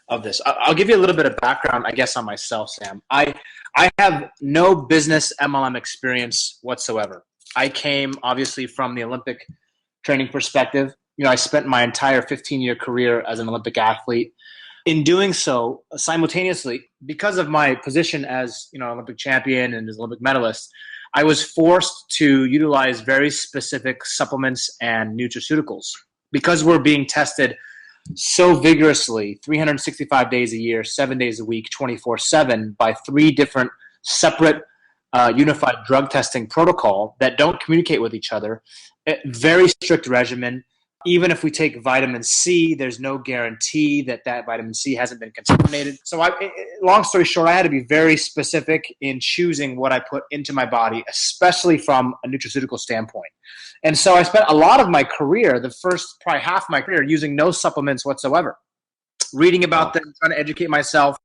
of this. I'll give you a little bit of background, I guess, on myself, Sam. I have no business MLM experience whatsoever. I came obviously from the Olympic training perspective. I spent my entire 15-year career as an Olympic athlete. In doing so, simultaneously, because of my position as Olympic champion and as Olympic medalist, I was forced to utilize very specific supplements and nutraceuticals because we're being tested so vigorously 365 days a year, 7 days a week, 24/7 by three different separate unified drug testing protocol that don't communicate with each other. Very strict regimen. Even if we take vitamin C, there's no guarantee that vitamin C hasn't been contaminated. So long story short, I had to be very specific in choosing what I put into my body, especially from a nutraceutical standpoint. And so I spent a lot of my career, the first probably half of my career, using no supplements whatsoever, reading about them, trying to educate myself.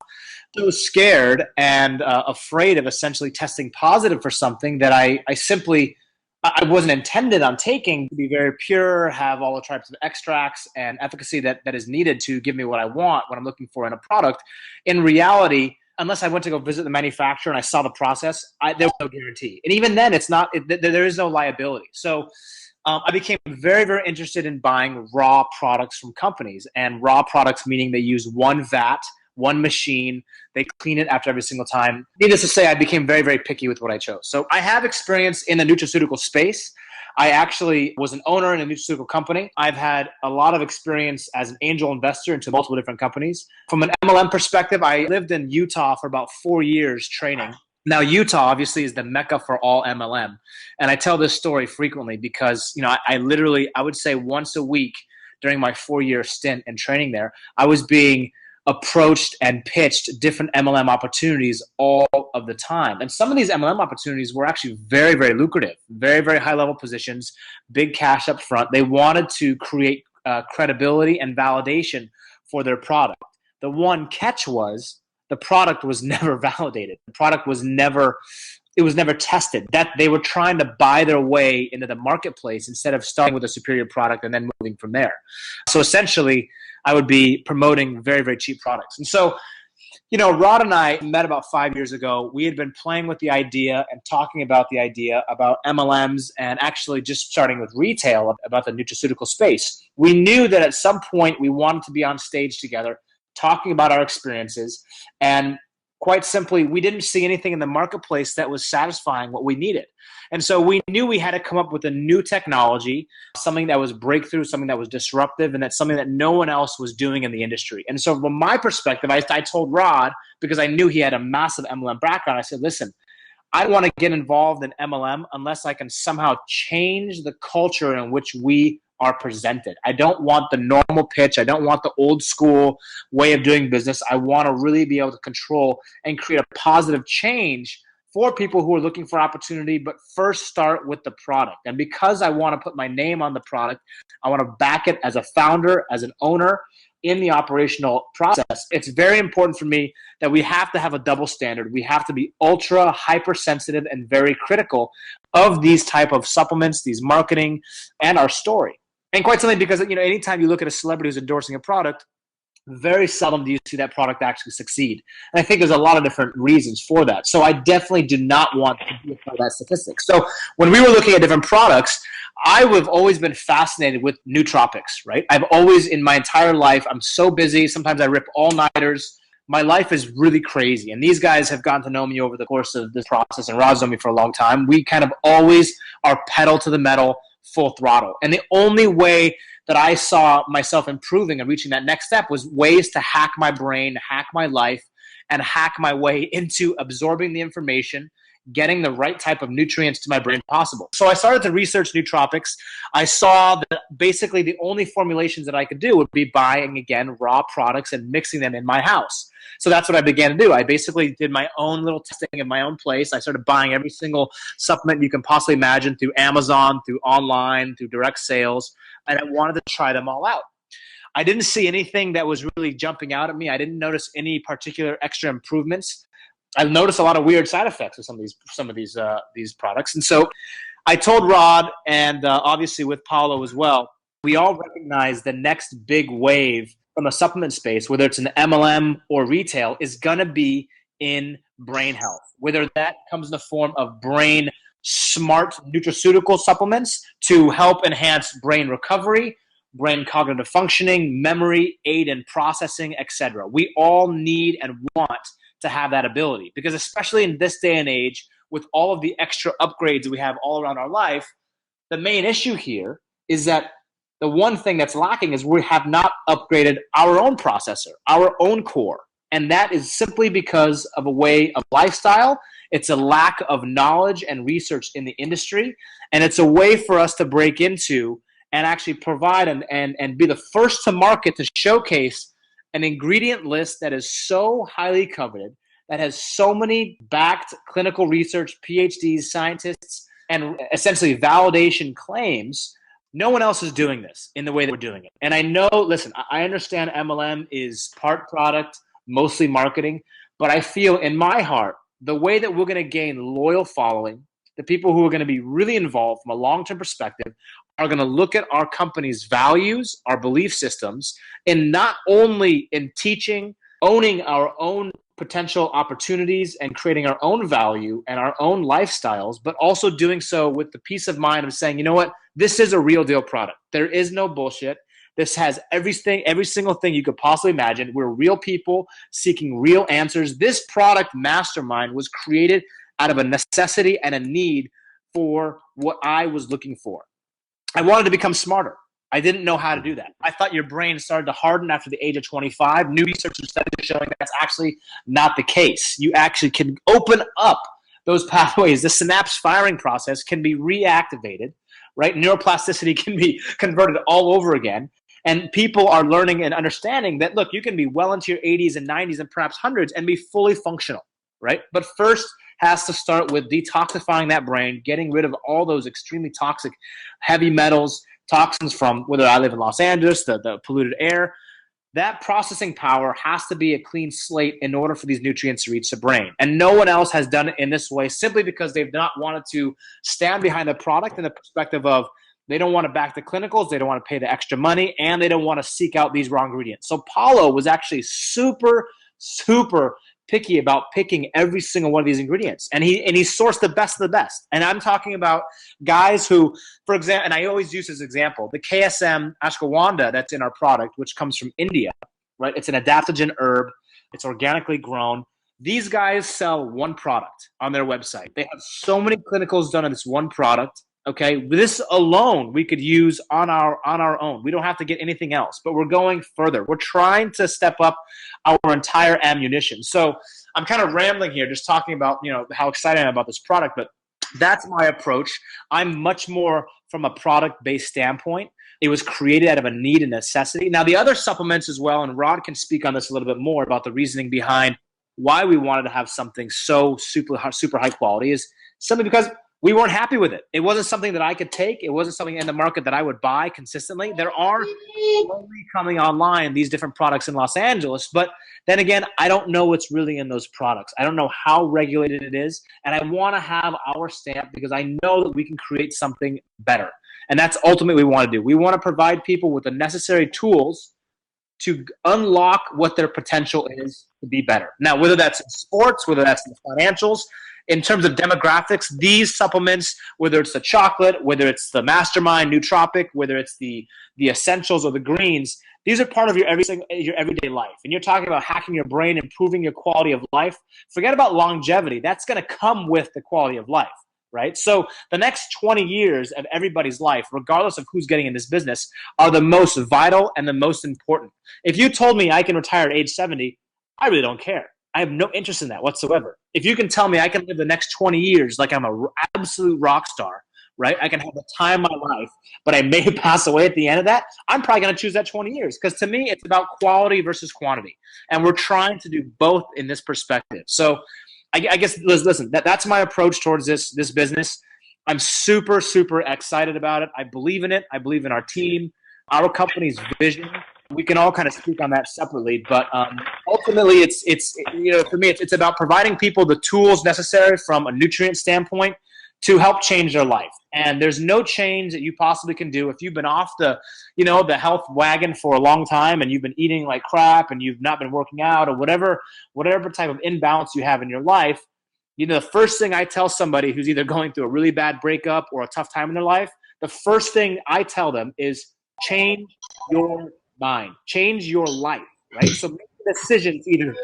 So scared and afraid of essentially testing positive for something that I wasn't intended on taking, to be very pure, have all the types of extracts and efficacy that is needed to give me what I want, what I'm looking for in a product. In reality, unless I went to go visit the manufacturer and I saw the process, there was no guarantee. And even then, there is no liability. So I became very, very interested in buying raw products from companies, and raw products meaning they use one vat, one machine, they clean it after every single time. Needless to say, I became very, very picky with what I chose. So I have experience in the nutraceutical space. I actually was an owner in a nutraceutical company. I've had a lot of experience as an angel investor into multiple different companies. From an MLM perspective, I lived in Utah for about 4 years training. Now, Utah obviously is the mecca for all MLM. And I tell this story frequently because, I would say once a week during my 4-year stint in training there, I was being approached and pitched different MLM opportunities all of the time. And some of these MLM opportunities were actually very, very lucrative, very, very high level positions, big cash up front. They wanted to create credibility and validation for their product. The one catch was the product was never validated. The product was never tested. That they were trying to buy their way into the marketplace instead of starting with a superior product and then moving from there. So essentially, I would be promoting very, very cheap products. And so, Rod and I met about 5 years ago. We had been playing with the idea and talking about the idea about MLMs and actually just starting with retail about the nutraceutical space. We knew that at some point we wanted to be on stage together talking about our experiences, and quite simply, we didn't see anything in the marketplace that was satisfying what we needed. And so we knew we had to come up with a new technology, something that was breakthrough, something that was disruptive, and that's something that no one else was doing in the industry. And so from my perspective, I told Rod, because I knew he had a massive MLM background, I said, listen, I don't want to get involved in MLM unless I can somehow change the culture in which we are presented. I don't want the normal pitch. I don't want the old school way of doing business. I want to really be able to control and create a positive change for people who are looking for opportunity, but first start with the product. And because I want to put my name on the product, I want to back it as a founder, as an owner in the operational process. It's very important for me that we have to have a double standard. We have to be ultra hypersensitive and very critical of these type of supplements, these marketing, and our story. And quite simply because, anytime you look at a celebrity who's endorsing a product, very seldom do you see that product actually succeed. And I think there's a lot of different reasons for that. So I definitely do not want to be a part of that statistic. So when we were looking at different products, I have always been fascinated with nootropics, right? I've always, in my entire life, I'm so busy. Sometimes I rip all-nighters. My life is really crazy. And these guys have gotten to know me over the course of this process, and Rod's known me for a long time. We kind of always are pedal to the metal, full throttle. And the only way that I saw myself improving and reaching that next step was ways to hack my brain, hack my life, and hack my way into absorbing the information, getting the right type of nutrients to my brain possible. So I started to research nootropics. I saw that basically the only formulations that I could do would be buying, again, raw products and mixing them in my house. So that's what I began to do. I basically did my own little testing in my own place. I started buying every single supplement you can possibly imagine through Amazon, through online, through direct sales, and I wanted to try them all out. I didn't see anything that was really jumping out at me. I didn't notice any particular extra improvements. I noticed a lot of weird side effects with some of these products. And so I told Rod, and obviously with Paulo as well, we all recognize the next big wave from a supplement space, whether it's an MLM or retail, is going to be in brain health, whether that comes in the form of brain smart nutraceutical supplements to help enhance brain recovery, brain cognitive functioning, memory, aid in processing, etc. We all need and want to have that ability, because especially in this day and age, with all of the extra upgrades that we have all around our life, the main issue here is that the one thing that's lacking is we have not upgraded our own processor, our own core. And that is simply because of a way of lifestyle. It's a lack of knowledge and research in the industry. And it's a way for us to break into and actually provide and be the first to market to showcase an ingredient list that is so highly coveted, that has so many backed clinical research, PhDs, scientists, and essentially validation claims. No one else is doing this in the way that we're doing it. And I know, listen, I understand MLM is part product, mostly marketing, but I feel in my heart, the way that we're going to gain loyal following, the people who are going to be really involved from a long-term perspective, are going to look at our company's values, our belief systems, and not only in teaching, owning our own potential opportunities and creating our own value and our own lifestyles, but also doing so with the peace of mind of saying, you know what, this is a real deal product. There is no bullshit. This has everything, every single thing you could possibly imagine. We're real people seeking real answers. This product, Mastermind, was created out of a necessity and a need for what I was looking for. I wanted to become smarter. I didn't know how to do that. I thought your brain started to harden after the age of 25. New research and studies are showing that's actually not the case. You actually can open up those pathways. The synapse firing process can be reactivated, right? Neuroplasticity can be converted all over again. And people are learning and understanding that, look, you can be well into your 80s and 90s and perhaps hundreds and be fully functional, right? But first has to start with detoxifying that brain, getting rid of all those extremely toxic heavy metals, toxins from whether I live in Los Angeles, the polluted air. That processing power has to be a clean slate in order for these nutrients to reach the brain. And no one else has done it in this way simply because they've not wanted to stand behind the product in the perspective of they don't want to back the clinicals, they don't want to pay the extra money, and they don't want to seek out these raw ingredients. So Apolo was actually super picky about picking every single one of these ingredients. And he sourced the best of the best. And I'm talking about guys who, for example, and I always use this example, the KSM ashwagandha that's in our product, which comes from India, right? It's an adaptogen herb. It's organically grown. These guys sell one product on their website. They have so many clinicals done on this one product. Okay, this alone we could use on our own. We don't have to get anything else, but we're going further. We're trying to step up our entire ammunition. So I'm kind of rambling here, just talking about, you know, how excited I am about this product, but that's my approach. I'm much more from a product-based standpoint. It was created out of a need and necessity. Now, the other supplements as well, and Rod can speak on this a little bit more about the reasoning behind why we wanted to have something so super high quality, is simply because we weren't happy with it. It wasn't something that I could take. It wasn't something in the market that I would buy consistently. There are slowly coming online these different products in Los Angeles, but then again, I don't know what's really in those products. I don't know how regulated it is, and I want to have our stamp because I know that we can create something better. And that's ultimately what we want to do. We want to provide people with the necessary tools to unlock what their potential is to be better. Now, whether that's in sports, whether that's in the financials, in terms of demographics, these supplements, whether it's the chocolate, whether it's the Mastermind, Nootropic, whether it's the essentials or the greens, these are part of your everyday life. And you're talking about hacking your brain, improving your quality of life. Forget about longevity. That's going to come with the quality of life, right? So the next 20 years of everybody's life, regardless of who's getting in this business, are the most vital and the most important. If you told me I can retire at age 70, I really don't care. I have no interest in that whatsoever. If you can tell me I can live the next 20 years like I'm an absolute rock star, right? I can have the time of my life, but I may pass away at the end of that. I'm probably going to choose that 20 years because to me, it's about quality versus quantity. And we're trying to do both in this perspective. So I guess, listen, that's my approach towards this business. I'm super excited about it. I believe in it. I believe in our team, our company's vision. We can all kind of speak on that separately, but ultimately, it's you know, for me, it's about providing people the tools necessary from a nutrient standpoint to help change their life. And there's no change that you possibly can do if you've been off the health wagon for a long time and you've been eating like crap and you've not been working out or whatever type of imbalance you have in your life. The first thing I tell somebody who's either going through a really bad breakup or a tough time in their life, the first thing I tell them is change your mind, change your life, right? So make a decision to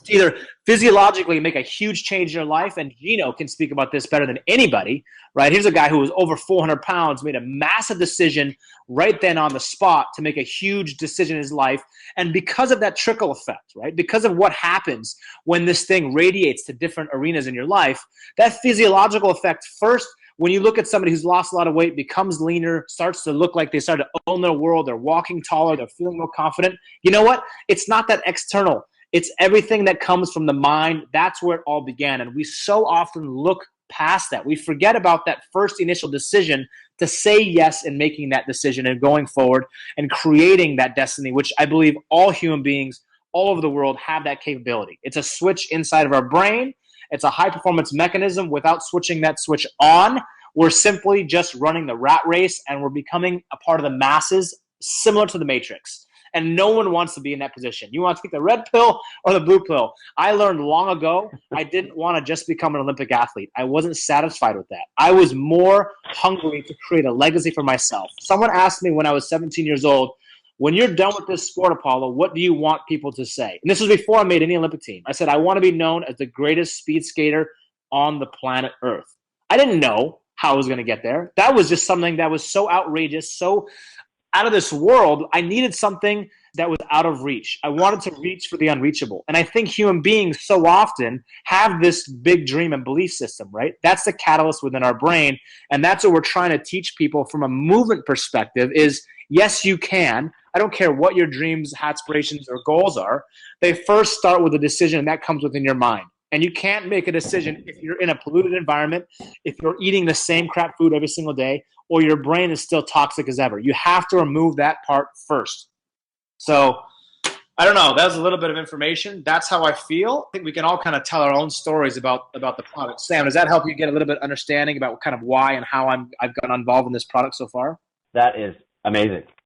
either physiologically make a huge change in your life, and Gino can speak about this better than anybody, right? Here's a guy who was over 400 pounds, made a massive decision right then on the spot to make a huge decision in his life. And because of that trickle effect, right? Because of what happens when this thing radiates to different arenas in your life, that physiological effect first, when you look at somebody who's lost a lot of weight, becomes leaner, starts to look like they start to own their world, they're walking taller, they're feeling more confident. You know what? It's not that external. It's everything that comes from the mind. That's where it all began. And we so often look past that. We forget about that first initial decision to say yes in making that decision and going forward and creating that destiny, which I believe all human beings all over the world have that capability. It's a switch inside of our brain. It's a high performance mechanism. Without switching that switch on, we're simply just running the rat race and we're becoming a part of the masses, similar to the Matrix. And no one wants to be in that position. You want to take the red pill or the blue pill. I learned long ago I didn't want to just become an Olympic athlete. I wasn't satisfied with that. I was more hungry to create a legacy for myself. Someone asked me when I was 17 years old, when you're done with this sport, Apollo, what do you want people to say? And this was before I made any Olympic team. I said, I want to be known as the greatest speed skater on the planet Earth. I didn't know how I was going to get there. That was just something that was so outrageous, so out of this world. I needed something that was out of reach. I wanted to reach for the unreachable. And I think human beings so often have this big dream and belief system, right? That's the catalyst within our brain. And that's what we're trying to teach people from a movement perspective is, yes, you can. I don't care what your dreams, aspirations, or goals are. They first start with a decision, and that comes within your mind. And you can't make a decision if you're in a polluted environment, if you're eating the same crap food every single day, or your brain is still toxic as ever. You have to remove that part first. So I don't know. That was a little bit of information. That's how I feel. I think we can all kind of tell our own stories about the product. Sam, does that help you get a little bit of understanding about kind of why and how I've gotten involved in this product so far? That is amazing.